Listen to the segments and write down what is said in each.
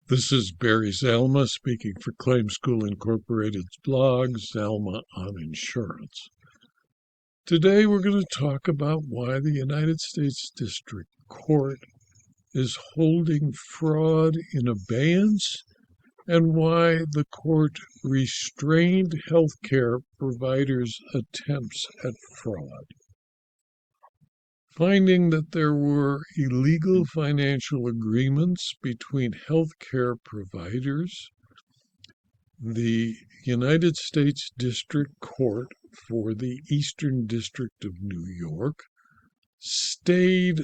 This is Barry Zalma speaking for Claim School Incorporated's blog, Zalma on Insurance. Today we're going to talk about why the United States District Court is holding fraud in abeyance and why the court restrained healthcare providers' attempts at fraud. Finding that there were illegal financial agreements between healthcare providers, the United States District Court for the Eastern District of New York stayed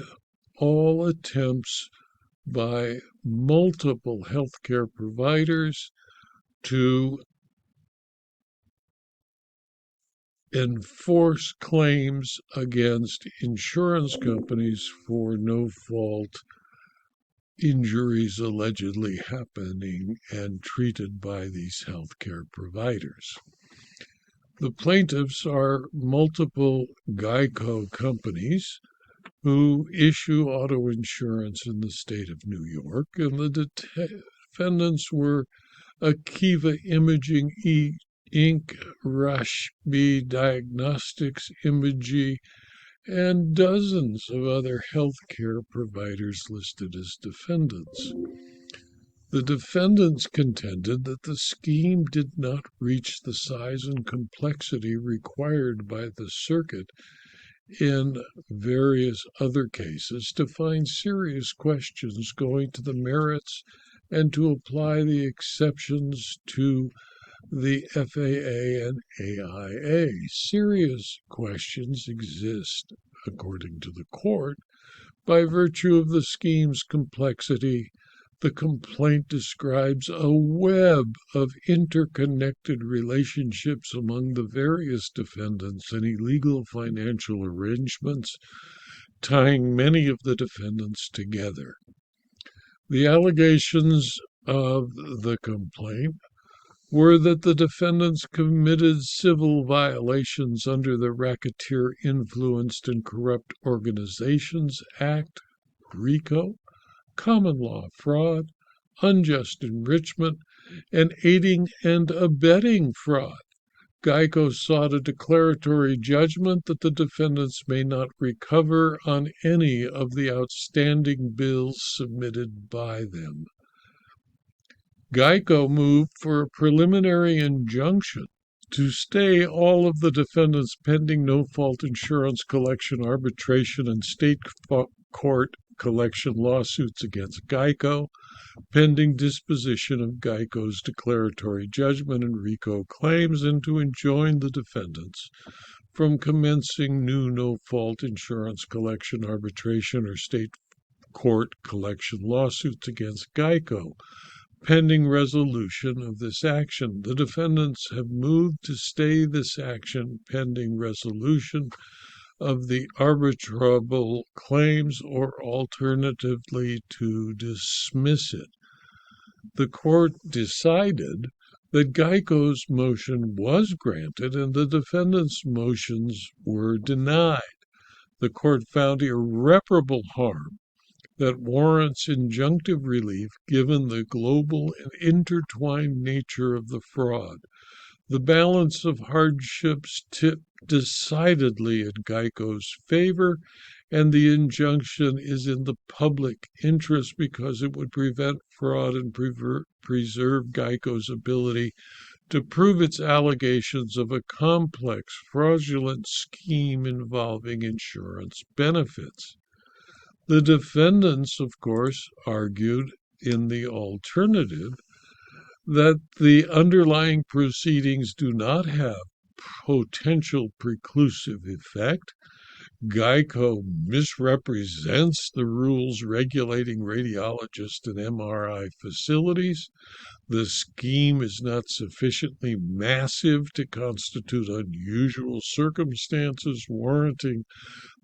all attempts by multiple healthcare providers to enforce claims against insurance companies for no-fault injuries allegedly happening and treated by these healthcare providers. The plaintiffs are multiple GEICO companies who issue auto insurance in the state of New York, and the defendants were Akiva Imaging Inc, Rashbi Diagnostics Imaging, and dozens of other healthcare providers listed as defendants. The defendants contended that the scheme did not reach the size and complexity required by the circuit in various other cases to find serious questions going to the merits and to apply the exceptions to the FAA and AIA. Serious questions exist, according to the court, by virtue of the scheme's complexity. The complaint describes a web of interconnected relationships among the various defendants and illegal financial arrangements, tying many of the defendants together. The allegations of the complaint were that the defendants committed civil violations under the Racketeer Influenced and Corrupt Organizations Act, GEICO, common law fraud, unjust enrichment, and aiding and abetting fraud. GEICO sought a declaratory judgment that the defendants may not recover on any of the outstanding bills submitted by them. GEICO moved for a preliminary injunction to stay all of the defendants' pending no-fault insurance collection, arbitration, and state court collection lawsuits against GEICO, pending disposition of GEICO's declaratory judgment and RICO claims, and to enjoin the defendants from commencing new no-fault insurance collection, arbitration, or state court collection lawsuits against GEICO, pending resolution of this action. The defendants have moved to stay this action pending resolution of the arbitrable claims or alternatively to dismiss it. The court decided that GEICO's motion was granted and the defendants' motions were denied. The court found irreparable harm that warrants injunctive relief given the global and intertwined nature of the fraud. The balance of hardships tipped decidedly in GEICO's favor, and the injunction is in the public interest because it would prevent fraud and preserve GEICO's ability to prove its allegations of a complex, fraudulent scheme involving insurance benefits. The defendants, of course, argued in the alternative that the underlying proceedings do not have potential preclusive effect. GEICO misrepresents the rules regulating radiologists and MRI facilities. The scheme is not sufficiently massive to constitute unusual circumstances warranting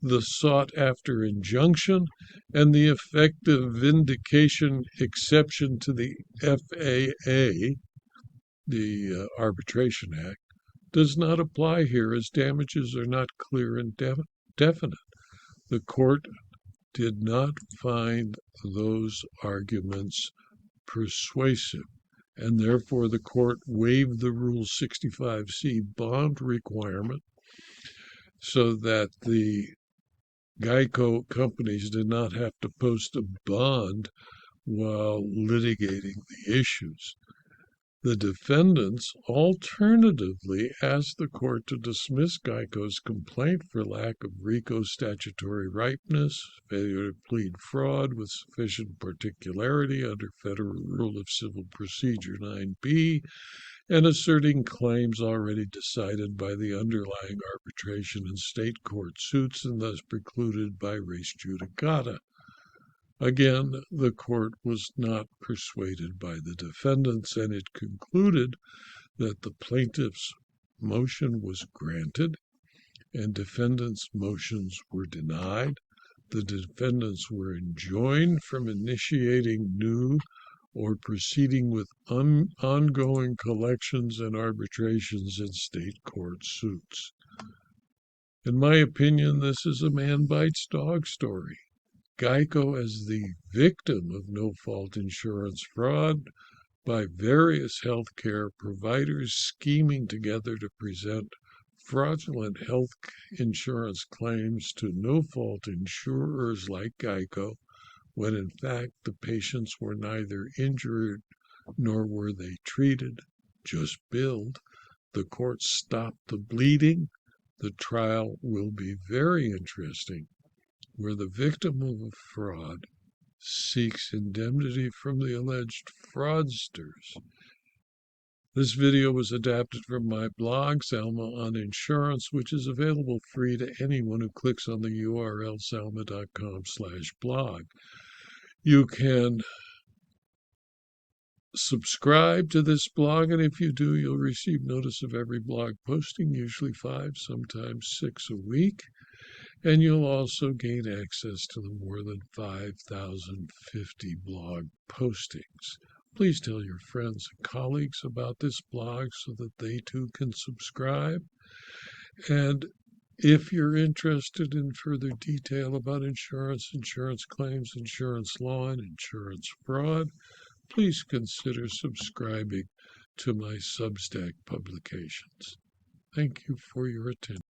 the sought-after injunction, and the effective vindication exception to the FAA, the Arbitration Act, does not apply here as damages are not clear and definite. The court did not find those arguments persuasive, and therefore the court waived the Rule 65C bond requirement so that the GEICO companies did not have to post a bond while litigating the issues. The defendants alternatively asked the court to dismiss GEICO's complaint for lack of RICO statutory ripeness, failure to plead fraud with sufficient particularity under Federal Rule of Civil Procedure 9b, and asserting claims already decided by the underlying arbitration and state court suits and thus precluded by res judicata. Again, the court was not persuaded by the defendants, and it concluded that the plaintiff's motion was granted and defendants' motions were denied. The defendants were enjoined from initiating new or proceeding with ongoing collections and arbitrations in state court suits. In my opinion, this is a man bites dog story. GEICO as the victim of no-fault insurance fraud by various healthcare providers scheming together to present fraudulent health insurance claims to no-fault insurers like GEICO, when in fact the patients were neither injured nor were they treated, just billed. The court stopped the bleeding. The trial will be very interesting, where the victim of a fraud seeks indemnity from the alleged fraudsters. This video was adapted from my blog, Salma on Insurance, which is available free to anyone who clicks on the URL salma.com/blog. You can subscribe to this blog, and if you do, you'll receive notice of every blog posting, usually 5, sometimes 6 a week. And you'll also gain access to the more than 5,050 blog postings. Please tell your friends and colleagues about this blog so that they too can subscribe. And if you're interested in further detail about insurance, insurance claims, insurance law, and insurance fraud, please consider subscribing to my Substack publications. Thank you for your attention.